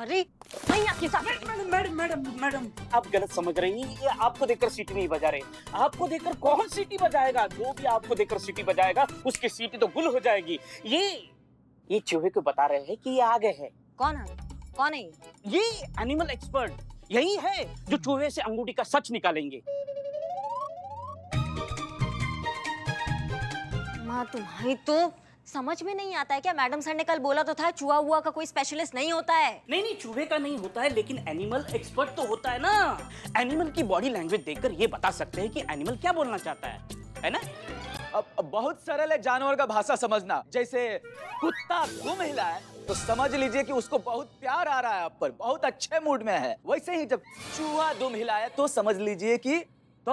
अरे नहीं आपके साथ। मैडम मैडम मैडम मैडम आप गलत समझ रही हैं। ये आपको देखकर सीटी नहीं बजा रहे। आपको देखकर कौन सीटी बजाएगा? जो भी आपको देखकर सीटी बजाएगा उसकी सीटी तो गुल हो जाएगी। ये चूहे को बता रहे हैं कि ये आ गए हैं। कौन है? कौन है ये एनिमल एक्सपर्ट यही है जो चूहे से अंगूठी का सच निकालेंगे। माँ तुम्हारी तो समझ में नहीं आता है क्या? मैडम सर ने कल बोला तो था चूहा हुआ का कोई स्पेशलिस्ट नहीं होता है। नहीं नहीं चूहे का नहीं होता है लेकिन एनिमल एक्सपर्ट तो होता है ना। एनिमल की बॉडी लैंग्वेज देखकर ये बता सकते हैं कि एनिमल क्या बोलना चाहता है ना? अब बहुत सरल है जानवर का भाषा समझना। जैसे कुत्ता दुम हिला है तो समझ लीजिए कि उसको बहुत प्यार आ रहा है आप पर, बहुत अच्छे मूड में है। वैसे ही जब चूहा दुम हिलाए तो समझ लीजिए कि तो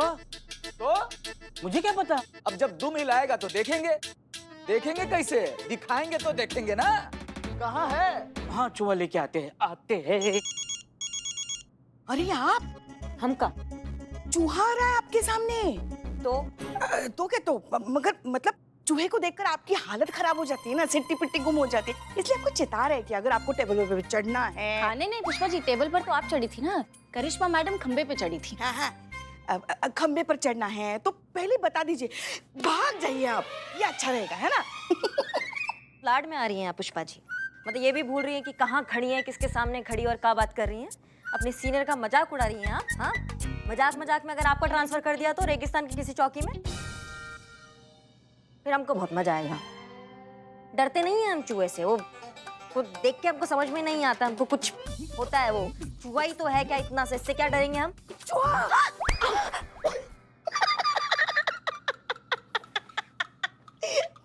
मुझे क्या पता? अब जब दुम हिलाएगा तो देखेंगे कैसे? दिखाएंगे तो देखेंगे ना। कहाँ है? हाँ चूहा लेके आते हैं। अरे आप हमका चूहा आ रहा है आपके सामने। तो क्या तो मगर मतलब चूहे को देखकर आपकी हालत खराब हो जाती है ना, सिट्टी पिट्टी गुम हो जाती है। इसलिए आपको चिता रहे कि अगर आपको टेबल पे चढ़ना है। हाँ नहीं पुष्पा जी, टेबल पर तो आप चढ़ी थी ना, करिश्मा मैडम खंबे पे चढ़ी थी। हाँ खंबे पर चढ़ना है तो पहले बता दीजिए, भाग जाइए आप, ये अच्छा रहेगा है ना। लाड में आ रही हैं आप पुष्पा जी। मतलब ये भी भूल रही हैं कि कहाँ खड़ी हैं, किसके सामने खड़ी और क्या बात कर रही हैं। अपने सीनियर का मजाक उड़ा रही हैं आप। हाँ मजाक में अगर आपको ट्रांसफर कर दिया तो रेगिस्तान की किसी चौकी में, फिर हमको बहुत मजा आएगा। डरते नहीं हैं हम चूहे से। वो देख के हमको समझ में नहीं आता, हमको कुछ होता है। वो चूहा ही तो है क्या इतना से, इससे क्या डरेंगे हम? चूहा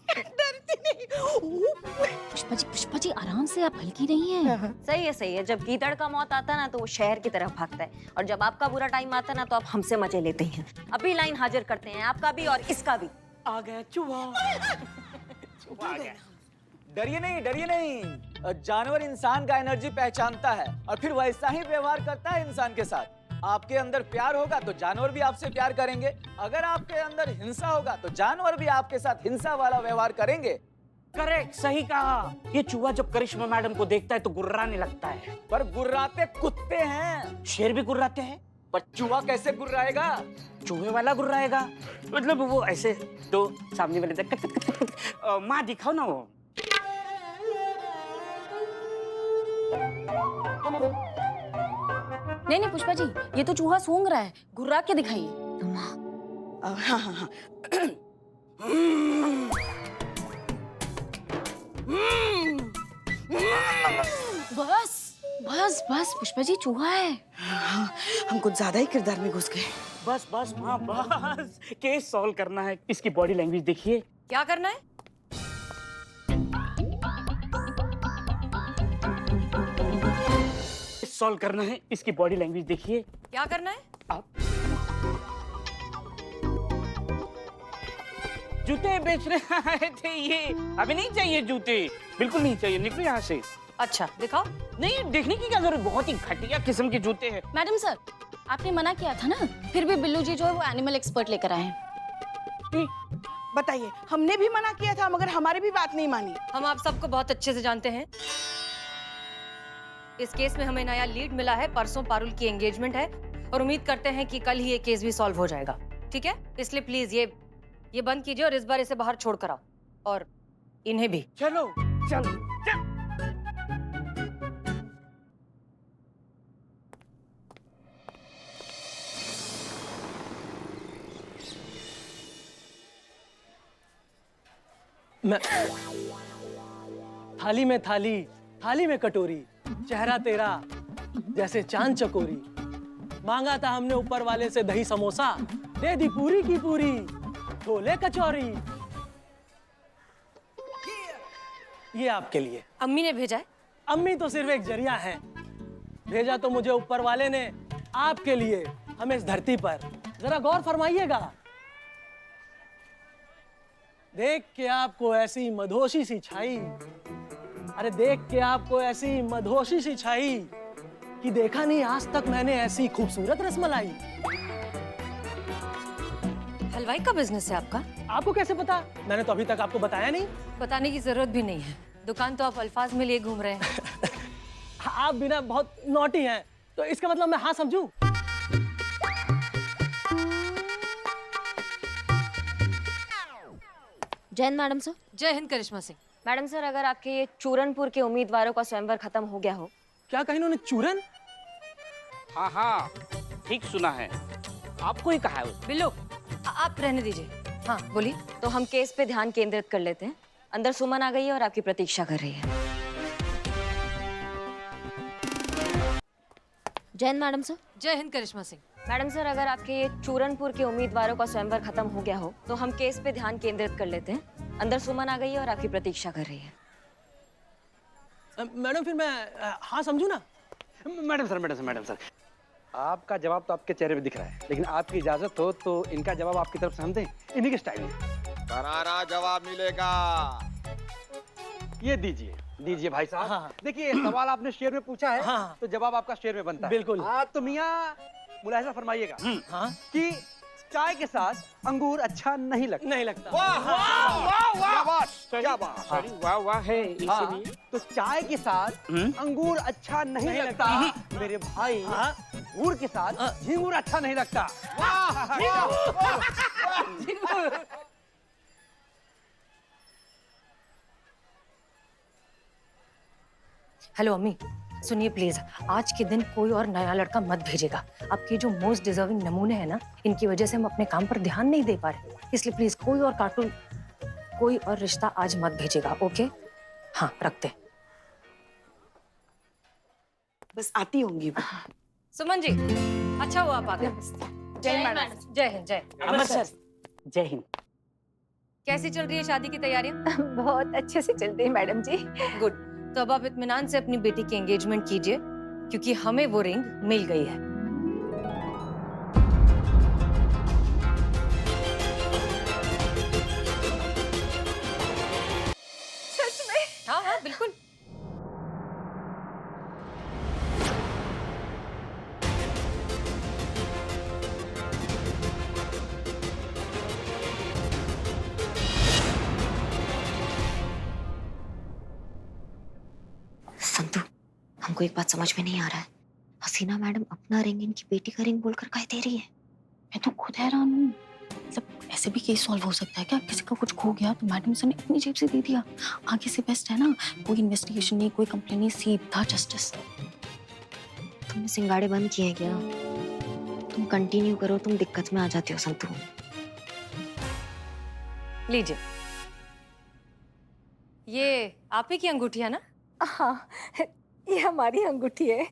डरती नहीं। पुष्पा जी आराम से, आप हल्की नहीं है। सही है। जब गीदड़ का मौत आता है ना तो वो शहर की तरफ भागता है, और जब आपका बुरा टाइम आता है ना तो आप हमसे मजे लेते हैं। अभी लाइन हाजिर करते हैं, आपका भी और इसका भी। आ गया चूहा। आ गया। डरिए नहीं। जानवर इंसान का एनर्जी पहचानता है और फिर वैसा ही व्यवहार करता है इंसान के साथ। आपके अंदर प्यार होगा तो जानवर भी आपसे प्यार करेंगे। अगर आपके अंदर हिंसा होगा तो जानवर भी आपके साथ हिंसा वाला व्यवहार करेंगे। करेक्ट, सही कहा। ये चूहा जब करिश्मा मैडम को देखता है तो गुर्राने लगता है। पर गुर्राते कुत्ते हैं। शेर भी गुर्राते हैं। पर चूहा कैसे गुर्राएगा? चूहे वाला गुर्राएगा, मतलब वो ऐसे तो सामने वाले माँ दिखाओ ना वो। नहीं पुष्पा जी, ये तो चूहा सूंघ रहा है, घुर्रा के दिखाइए। हाँ। बस पुष्पा जी, चूहा है। हाँ, हम कुछ ज्यादा ही किरदार में घुस गए। बस माँ बस, केस सॉल्व करना है। इसकी बॉडी लैंग्वेज देखिए। क्या करना है? सॉल्व करना है, इसकी बॉडी लैंग्वेज देखिए। क्या करना है? आप जूते बेच रहे आए थे ये। अभी नहीं चाहिए जूते, बिल्कुल नहीं चाहिए। निकलो यहाँ से। अच्छा दिखाओ। नहीं देखने की क्या जरूरत, बहुत ही घटिया किस्म के जूते हैं। मैडम सर, आपने मना किया था ना, फिर भी बिल्लू जी जो है वो एनिमल एक्सपर्ट लेकर आए हैं। बताइए, हमने भी मना किया था मगर हमारी भी बात नहीं मानी। हम आप सबको बहुत अच्छे से जानते हैं। इस केस में हमें नया लीड मिला है। परसों पारुल की एंगेजमेंट है और उम्मीद करते हैं कि कल ही ये केस भी सॉल्व हो जाएगा। ठीक है, इसलिए प्लीज ये बंद कीजिए और इस बार इसे बाहर छोड़ कर आओ, और इन्हें भी। चलो चल। मैं थाली में थाली, थाली में कटोरी, चेहरा तेरा जैसे चांद चकोरी। मांगा था हमने ऊपर वाले से दही समोसा, दे दी पूरी की पूरी, छोले कचौरी। ये आपके लिए। अम्मी ने भेजा है। अम्मी तो सिर्फ एक जरिया है, भेजा तो मुझे ऊपर वाले ने आपके लिए, हमें इस धरती पर। जरा गौर फरमाइएगा। देख के आपको ऐसी मधोशी सी छाई, अरे देख के आपको ऐसी मधोशी सी छाई कि देखा नहीं आज तक मैंने ऐसी खूबसूरत रसमलाई। हलवाई का बिजनेस है आपका? आपको कैसे पता? मैंने तो अभी तक आपको बताया नहीं। बताने की जरूरत भी नहीं है, दुकान तो आप अल्फाज में लिए घूम रहे हैं। आप भी ना बहुत नॉटी हैं, तो इसका मतलब मैं हाँ समझूं? Jain madam sir. जय हिंद करिश्मा सिंह। मैडम सर, अगर आपके ये चूरनपुर के उम्मीदवारों का स्वयंवर खत्म हो गया हो। क्या कहीं इन्होंने चूरन? हाँ हाँ, ठीक सुना है, आपको ही कहा है उसने। बिल्लू आप रहने दीजिए। हाँ बोलिए। तो हम केस पे ध्यान केंद्रित कर लेते हैं। अंदर सुमन आ गई है और आपकी प्रतीक्षा कर रही है। Jain madam sir. जय हिंद करिश्मा सिंह। मैडम सर, अगर आपके ये चूरनपुर के उम्मीदवारों का स्वयंवर खत्म हो गया हो तो हम केस पे ध्यान केंद्रित कर लेते हैं। अंदर सुमन आ गई है और आपकी प्रतीक्षा कर रही है। मैडम फिर मैं हाँ समझूं ना? मैडम सर, आपका जवाब तो आपके चेहरे पे दिख रहा है, लेकिन आपकी इजाजत हो तो इनका जवाब आपकी तरफ से हम दें, इन्हीं के स्टाइल में। करारा जवाब मिलेगा। ये दीजिए भाई साहब। हाँ। देखिए सवाल आपने शेर में पूछा है, हाँ। तो जवाब आपका शेर में बनता है। बिल्कुल। आप तो मियाँ मुलाहिजा फरमाइएगा हाँ। कि चाय के साथ अंगूर अच्छा नहीं लगता। नहीं लगता। वाह वाह वाह वाह, क्या बात। सॉरी, वाह वाह है हाँ, इसीलिए। तो चाय के साथ अंगूर अच्छा नहीं लगता। मेरे भाई हाँ। अंगूर के साथ झींगूर अच्छा नहीं लगता। हेलो अम्मी, सुनिए प्लीज, आज के दिन कोई और नया लड़का मत भेजेगा। आपके जो मोस्ट डिजर्विंग नमूने हैं ना, इनकी वजह से हम अपने काम पर ध्यान नहीं दे पा रहे, इसलिए प्लीज कोई और कार्टून, कोई और रिश्ता आज मत भेजेगा। ओके? हाँ, रखते। बस आती होंगी वो। सुमन जी, अच्छा हुआ आप आ गए। जय मैडम। जय हिंद। जय। अमर सर, जय हिंद। कैसी चल रही है शादी की तैयारियां? बहुत अच्छे से चल रही है मैडम जी। गुड। तो अब आप इत्मीनान से अपनी बेटी की एंगेजमेंट कीजिए, क्योंकि हमें वो रिंग मिल गई है। सच में? हाँ हाँ बिल्कुल। संतु, हमको एक बात समझ में नहीं आ रहा है। हसीना मैडम अपना रिंग इनकी बेटी का रिंग बोलकर कह दे रही है। मैं तो खुद हैरान हूँ। मतलब ऐसे भी केस सॉल्व हो सकता है क्या? किसी का कुछ खो गया तो मैडम सर ने अपनी जेब से दे दिया। आगे से बेस्ट है ना, कोई इन्वेस्टिगेशन नहीं, कोई कंप्लेन नहीं, सीधा जस्टिस। तुमने सिंगाड़े बंद किए हैं क्या? तुम कंटिन्यू करो, तुम दिक्कत में आ जाती हो संतु। लीजिए, ये आप ही की अंगूठी है ना? हाँ, ये हमारी अंगूठी है।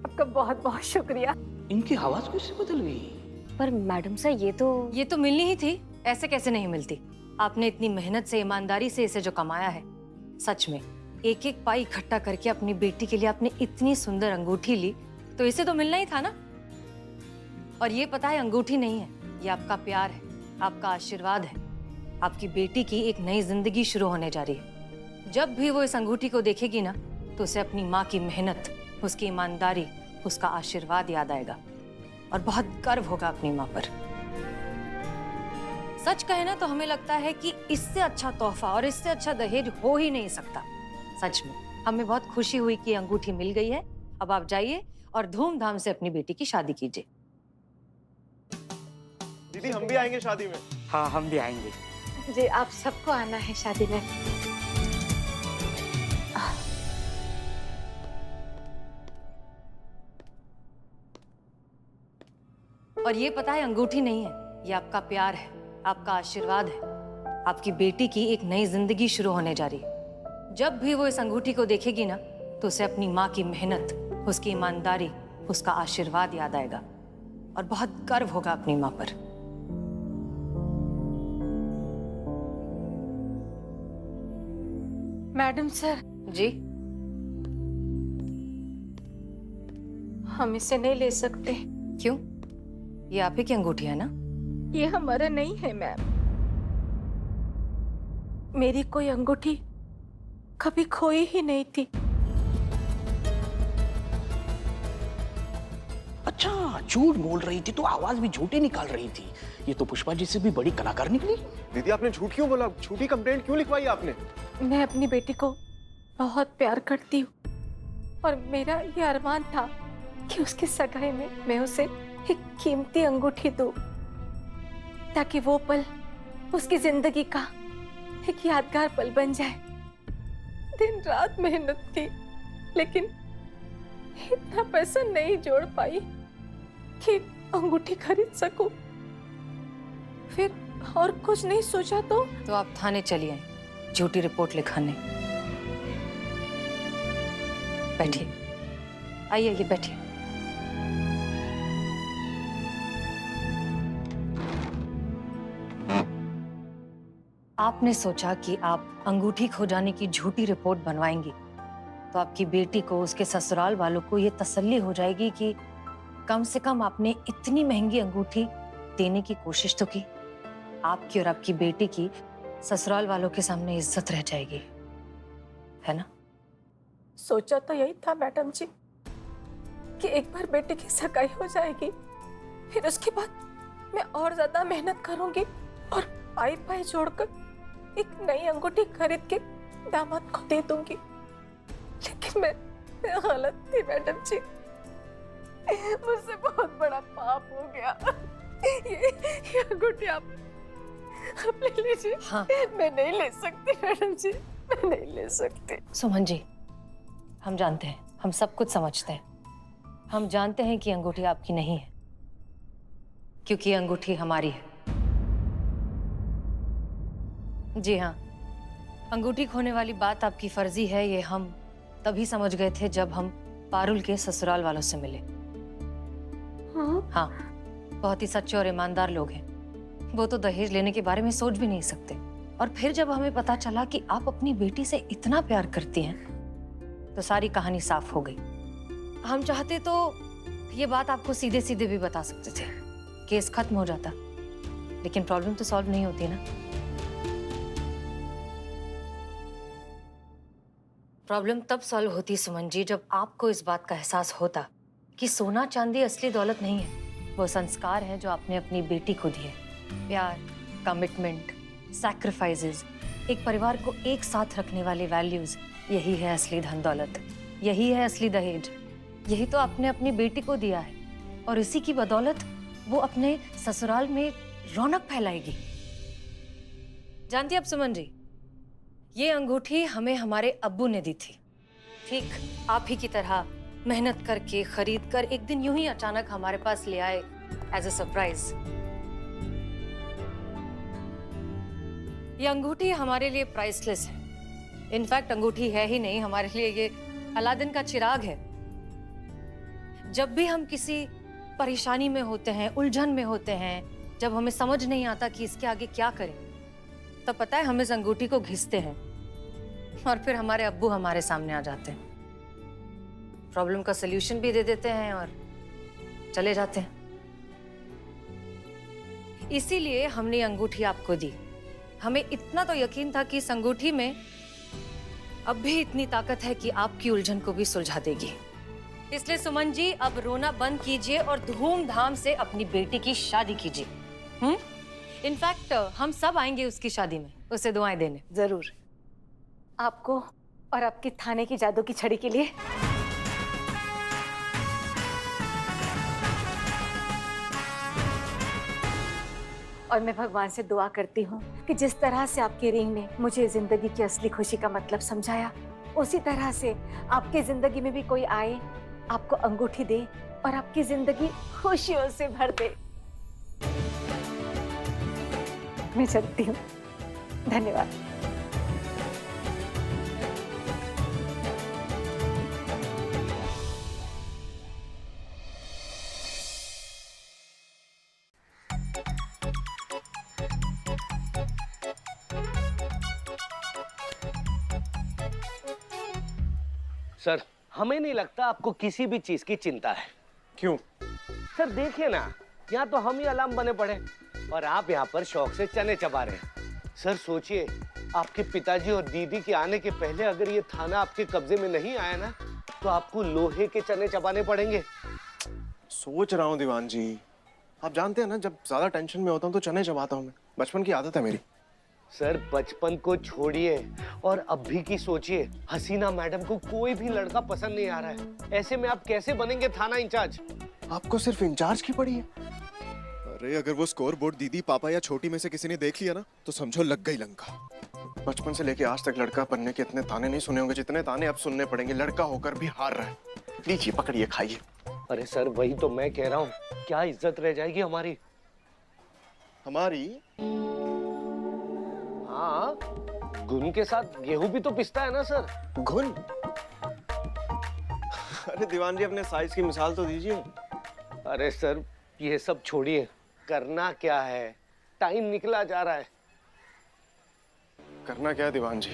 आपका बहुत बहुत शुक्रिया। इनकी आवाज कैसे बदल गई? पर मैडम सर, ये तो मिलनी ही थी, ऐसे कैसे नहीं मिलती। आपने इतनी मेहनत से, ईमानदारी से इसे जो कमाया है, सच में एक एक पाई इकट्ठा करके अपनी बेटी के लिए आपने इतनी सुंदर अंगूठी ली, तो इसे तो मिलना ही था ना। और ये पता है, अंगूठी नहीं है, ये आपका प्यार है, आपका आशीर्वाद है। आपकी बेटी की एक नई जिंदगी शुरू होने जा रही है। जब भी वो इस अंगूठी को देखेगी ना, तो उसे अपनी माँ की मेहनत, उसकी ईमानदारी, उसका आशीर्वाद याद आएगा और बहुत गर्व होगा अपनी माँ पर। सच कहे ना तो हमें लगता है कि इससे अच्छा तोहफा और इससे अच्छा दहेज हो ही नहीं सकता। सच में हमें बहुत खुशी हुई कि अंगूठी मिल गई है। अब आप जाइए और धूमधाम से अपनी बेटी की शादी कीजिए। दीदी हम भी आएंगे शादी में। हाँ, हम भी आएंगे। जी, आप सबको आना है शादी में। और ये पता है, अंगूठी नहीं है, ये आपका प्यार है, आपका आशीर्वाद है। आपकी बेटी की एक नई जिंदगी शुरू होने जा रही है। जब भी वो इस अंगूठी को देखेगी ना, तो उसे अपनी माँ की मेहनत, उसकी ईमानदारी, उसका आशीर्वाद याद आएगा और बहुत गर्व होगा अपनी माँ पर। मैडम सर जी? हम इसे नहीं ले सकते। क्यों? ये आप ही की अंगूठी है ना? ये हमारा नहीं है मैम। मेरी कोई अंगूठी कभी खोई ही नहीं थी। अच्छा, झूठ बोल रही थी तो आवाज भी झूठी निकाल रही थी। ये तो पुष्पा जी से भी बड़ी कलाकार निकली। दीदी आपने झूठ क्यों बोला? झूठी कंप्लेंट क्यों लिखवाई आपने? मैं अपनी बेटी को बहुत प्यार करती हूँ और मेरा ये अरमान था कि उसकी सगाई में मैं उसे एक कीमती अंगूठी दूँ ताकि वो पल उसकी जिंदगी का एक यादगार पल बन जाए। दिन रात मेहनत की लेकिन इतना पैसा नहीं जोड़ पाई कि अंगूठी खरीद सकूं। फिर और कुछ नहीं सोचा तो आप थाने चली आई झूठी रिपोर्ट लिखाने। बैठिए, आइए ये बैठिए। आपने सोचा कि आप अंगूठी खो जाने की झूठी रिपोर्ट बनवाएंगी तो आपकी बेटी को, उसके ससुराल वालों को ये तसल्ली हो जाएगी कि कम से कम आपने इतनी महंगी अंगूठी देने की कोशिश तो की। आपकी और आपकी बेटी की ससुराल वालों के सामने इज्जत रह जाएगी, है ना? सोचा तो यही था मैडम जी कि एक बार बेटे की सगाई हो जाएगी, फिर उसके बाद मैं और ज्यादा मेहनत करूंगी और पाई पाई जोड़कर एक नई अंगूठी खरीद के दामाद को दे दूंगी। लेकिन मैं गलत थी मैडम जी, मुझसे बहुत बड़ा पाप हो गया। ये अंगूठी आप ले लीजिए। हाँ। मैं नहीं ले सकती मैडम जी, मैं नहीं ले सकती। सुमन जी, हम जानते हैं, हम सब कुछ समझते हैं। हम जानते हैं कि अंगूठी आपकी नहीं है क्योंकि अंगूठी हमारी है। जी हाँ, अंगूठी खोने वाली बात आपकी फर्जी है, ये हम तभी समझ गए थे जब हम पारुल के ससुराल वालों से मिले। हाँ, बहुत ही सच्चे और ईमानदार लोग हैं। वो तो दहेज लेने के बारे में सोच भी नहीं सकते। और फिर जब हमें पता चला कि आप अपनी बेटी से इतना प्यार करती हैं, तो सारी कहानी साफ हो गई। हम चाहते तो ये बात आपको सीधे सीधे भी बता सकते थे, केस खत्म हो जाता, लेकिन प्रॉब्लम तो सॉल्व नहीं होती ना। प्रॉब्लम तब सॉल्व होती सुमन जी जब आपको इस बात का एहसास होता कि सोना चांदी असली दौलत नहीं है, वो संस्कार है जो आपने अपनी बेटी को दिए। प्यार, कमिटमेंट, सैक्रिफाइसेस, एक परिवार को एक साथ रखने वाले वैल्यूज, यही है असली धन दौलत, यही है असली दहेज। यही तो आपने अपनी बेटी को दिया है और इसी की बदौलत वो अपने ससुराल में रौनक फैलाएगी। जानती हैं आप सुमन जी, ये अंगूठी हमें हमारे अब्बू ने दी थी, ठीक आप ही की तरह मेहनत करके खरीद कर एक दिन यूं ही अचानक हमारे पास ले आए एज अ सरप्राइज। ये अंगूठी हमारे लिए प्राइसलेस है। इनफैक्ट अंगूठी है ही नहीं, हमारे लिए ये अलादीन का चिराग है। जब भी हम किसी परेशानी में होते हैं, उलझन में होते हैं, जब हमें समझ नहीं आता कि इसके आगे क्या करें, तब पता है हम इस अंगूठी को घिसते हैं और फिर हमारे अब्बू हमारे सामने आ जाते हैं, प्रॉब्लम का सलूशन भी दे देते हैं और चले जाते हैं। इसीलिए हमने अंगूठी आपको दी। हमें इतना तो यकीन था कि इस अंगूठी में अब भी इतनी ताकत है कि आपकी उलझन को भी सुलझा देगी। इसलिए सुमन जी, अब रोना बंद कीजिए और धूमधाम से अपनी बेटी की शादी कीजिए। इनफैक्ट हम सब आएंगे उसकी शादी में, उसे दुआएं देने। जरूर। आपको और आपकी थाने की जादू की छड़ी के लिए और मैं भगवान से दुआ करती हूँ कि जिस तरह से आपकी रिंग ने मुझे जिंदगी की असली खुशी का मतलब समझाया, उसी तरह से आपकी जिंदगी में भी कोई आए, आपको अंगूठी दे और आपकी जिंदगी खुशियों से भर दे। मैं चलती हूँ, धन्यवाद। सर, हमें नहीं लगता आपको किसी भी चीज की चिंता है। क्यों? सर देखिए ना, यहाँ तो हम ही अलार्म बने पड़े और आप यहाँ पर शौक से चने चबा रहे हैं। सर सोचिए, आपके पिताजी और दीदी के आने के पहले अगर ये थाना आपके कब्जे में नहीं आया ना, तो आपको लोहे के चने चबाने पड़ेंगे। सोच रहा हूँ दीवान जी, आप जानते हैं ना, जब ज्यादा टेंशन में होता हूँ तो चने चबाता हूँ मैं, बचपन की आदत है मेरी। सर बचपन को छोड़िए और अभी की सोचिए, हसीना मैडम को कोई भी लड़का पसंद नहीं आ रहा है। ऐसे में आप कैसे बनेंगे थाना इंचार्ज? आपको सिर्फ इंचार्ज की पड़ी है? अरे अगर वो स्कोर बोर्ड दीदी, पापा या छोटी में से किसी ने देख लिया ना तो समझो लग गई लंका। बचपन से लेके आज तक लड़का बनने के इतने ताने नहीं सुने होंगे जितने ताने अब सुनने पड़ेंगे। लड़का होकर भी हार रहा है। लीजिए पकड़िए, खाइए। अरे सर वही तो मैं कह रहा हूँ, क्या इज्जत रह जाएगी हमारी? हमारी? हाँ, घुन के साथ गेहूं भी तो पिसता है ना सर। घुन? अरे दीवान जी, अपने साइज की मिसाल तो दीजिए। अरे सर ये सब छोड़िए, करना क्या है? टाइम निकला जा रहा है। करना क्या है दीवान जी?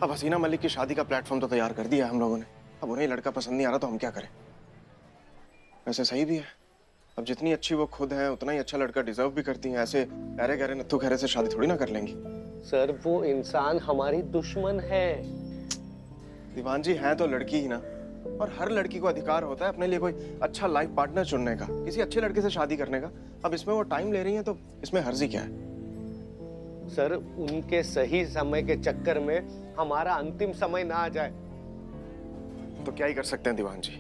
अब हसीना मलिक की शादी का प्लेटफॉर्म तो तैयार कर दिया है हम लोगों ने। अब उन्हें लड़का पसंद नहीं आ रहा तो हम क्या करें? वैसे सही भी है, अब जितनी अच्छी वो खुद है उतना ही अच्छा लड़का डिजर्व भी करती हैं। ऐसे गहरे गहरे नत्थु खैरे से शादी थोड़ी ना कर लेंगी। सर वो इंसान हमारी दुश्मन है। दीवान जी, है तो लड़की ही ना, और हर लड़की को अधिकार होता है अपने लिए कोई अच्छा लाइफ पार्टनर चुनने का, किसी अच्छे लड़के से शादी करने का। अब इसमें वो टाइम ले रही हैं तो इसमें हर्जी क्या है? सर उनके सही समय के चक्कर में हमारा अंतिम समय ना आ जाए। तो क्या ही कर सकते हैं दीवान जी,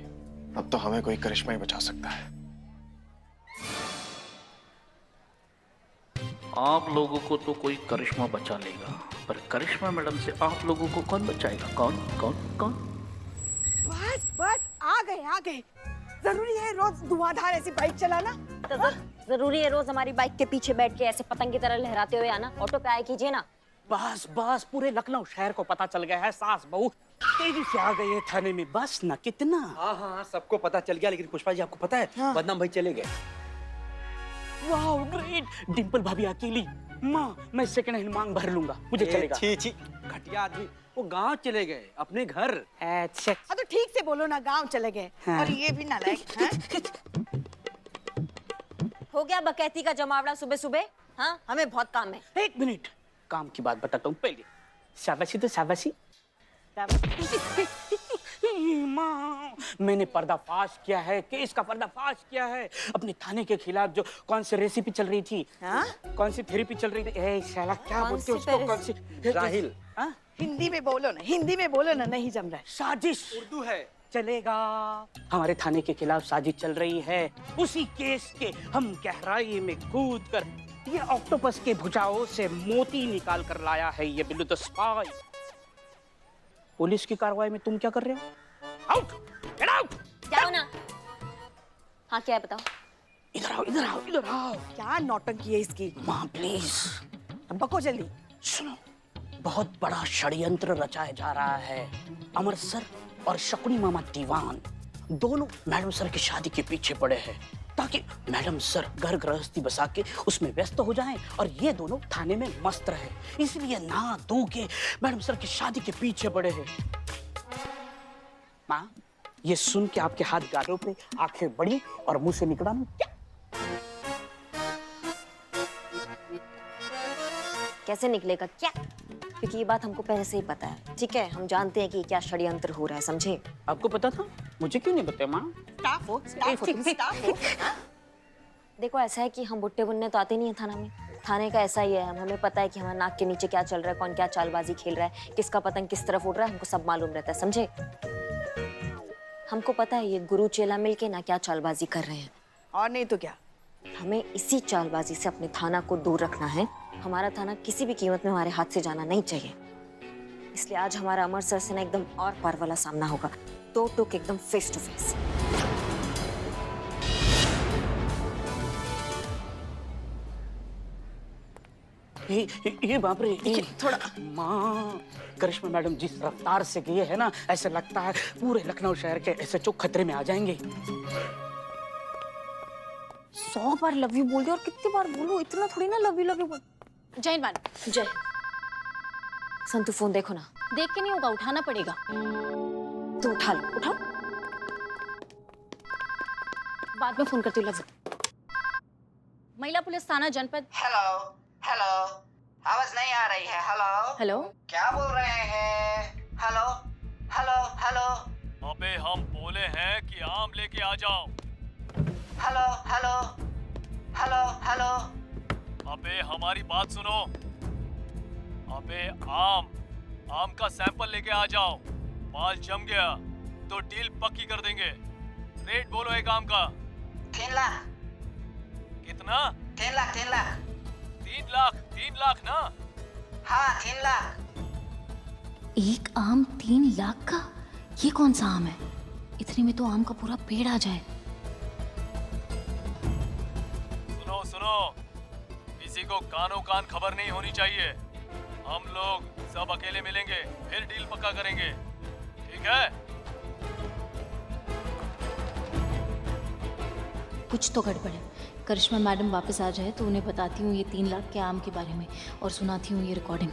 अब तो हमें कोई करिश्मा ही बचा सकता है। आप लोगों को तो कोई करिश्मा बचा लेगा, पर करिश्मा मैडम से आप लोगों को कौन बचाएगा? कौन कौन कौन? बस बस, आ गए। जरूरी है रोज धुआंधार ऐसी बाइक चलाना? तो जरूरी है रोज हमारी बाइक के पीछे बैठ के ऐसे पतंग की तरह लहराते हुए आना? ऑटो पे आए कीजिए ना। बस बस, पूरे लखनऊ शहर को पता चल गया है सास बहू तेजी से आ गई है थाने में। बस ना, कितना? हाँ, सबको पता चल गया, लेकिन पुष्पा जी आपको पता है, बदनाम भाई चले गए। वाह ग्रेट, डिंपल भाभी अकेली। माँ, मैं सेकंड हैंड मांग भर लूंगा, मुझे चलेगा। छी, घटिया आदमी, वो गांव चले गए अपने घर। अच्छा, हाँ तो ठीक से बोलो ना, गांव चले गए। हाँ। और ये भी नालायक हैं? हो गया बकैती का जमावड़ा सुबह सुबह? हाँ, हमें बहुत काम है। एक मिनट, काम की बात बताता हूँ पहले। शाबाशी तो शाबाशी। माँ, मैंने पर्दाफाश किया है, केस का पर्दाफाश किया है। अपने थाने के खिलाफ जो कौन सी रेसिपी चल रही थी, कौन सी थेरेपी चल रही थी, ए साला क्या बोलते हैं उसको, कौन सी? राहिल। हिंदी में बोलो ना, नहीं जम रहा है। साजिश उर्दू है। चलेगा। हमारे थाने के खिलाफ साजिश चल रही है। उसी केस के हम गहराई में कूद कर ये ऑक्टोपस के भुजाओं से मोती निकाल कर लाया है ये बिल्लू द स्पाई। पुलिस की कार्रवाई में तुम क्या कर रहे हो? Out, get out. जाओ ना। हाँ, क्या है बताओ? इधर आओ, इधर आओ, इधर आओ। क्या नौटंकी है इसकी? माँ प्लीज बको जल्दी। सुनो, बहुत बड़ा षड्यंत्र रचाया जा रहा है। अमर सर और शकुनी मामा दीवान दोनों मैडम सर की शादी के पीछे पड़े हैं, ताकि मैडम सर घर गृहस्थी बसा के उसमें व्यस्त हो जाएं और ये दोनों थाने में मस्त रहे। इसलिए ना दो के मैडम सर की शादी के पीछे पड़े हैं। माँ, ये सुन के आपके हाथ गालों पे, आंखें बड़ी और मुंह से निकला क्या? कैसे निकलेगा क्या? क्योंकि ये बात हमको पहले से ही पता है, ठीक है? हम जानते हैं कि क्या षड्यंत्र हो रहा है, समझे? आपको पता था, मुझे क्यों नहीं बताया माँ? देखो, ऐसा है कि हम बुट्टे बुनने तो आते नहीं है थाना में। थाने का ऐसा ही है, हमें पता है कि हमारे नाक के नीचे क्या चल रहा है, कौन क्या चालबाजी खेल रहा है, किसका पतंग किस तरफ उड़ रहा है, हमको सब मालूम रहता है, समझे? हमको पता है ये गुरु चेला मिलके ना क्या चालबाजी कर रहे हैं। और नहीं तो क्या? हमें इसी चालबाजी से अपने थाना को दूर रखना है। हमारा थाना किसी भी कीमत में हमारे हाथ से जाना नहीं चाहिए। इसलिए आज हमारा अमर सर से ना एकदम और पार वाला सामना होगा, तो टोक एकदम फेस टू फेस। ये बाप रे, थोड़ा माँ, करिश्मा मैडम जिस रफ्तार से गए है ना, ऐसे लगता है पूरे लखनऊ शहर के ऐसे चौक खतरे में आ जाएंगे। 100 बार लव यू बोल दिया, और कितनी बार बोलूं, इतना थोड़ी ना लव यू बोल। जय मान जय। संतु फोन देखो ना। देख के नहीं होगा, उठाना पड़ेगा। तो उठा लो, उठाओ। बाद में फोन करती हूँ। महिला पुलिस थाना जनपद। हेलो हेलो, आवाज नहीं आ रही है। हेलो हेलो, क्या बोल रहे हैं? Hello hello hello. अबे हम बोले हैं कि आम लेके आ जाओ। Hello hello hello hello. अबे हमारी बात सुनो। अबे आम का सैंपल लेके आ जाओ। माल जम गया तो डील पक्की कर देंगे। रेट बोलो एक आम का। 3 लाख। कितना? 3 लाख 3 लाख। 3 लाख ना? हाँ 3 लाख। एक आम 3 लाख का? ये कौन सा आम है? इतने में तो आम का पूरा पेड़ आ जाए। सुनो सुनो, किसी को कानो कान खबर नहीं होनी चाहिए। हम लोग सब अकेले मिलेंगे, फिर डील पक्का करेंगे, ठीक है? कुछ तो गड़बड़ है। करिश्मा मैडम वापस आ जाए तो उन्हें बताती हूँ ये 3 लाख के आम के बारे में और सुनाती हूँ ये रिकॉर्डिंग।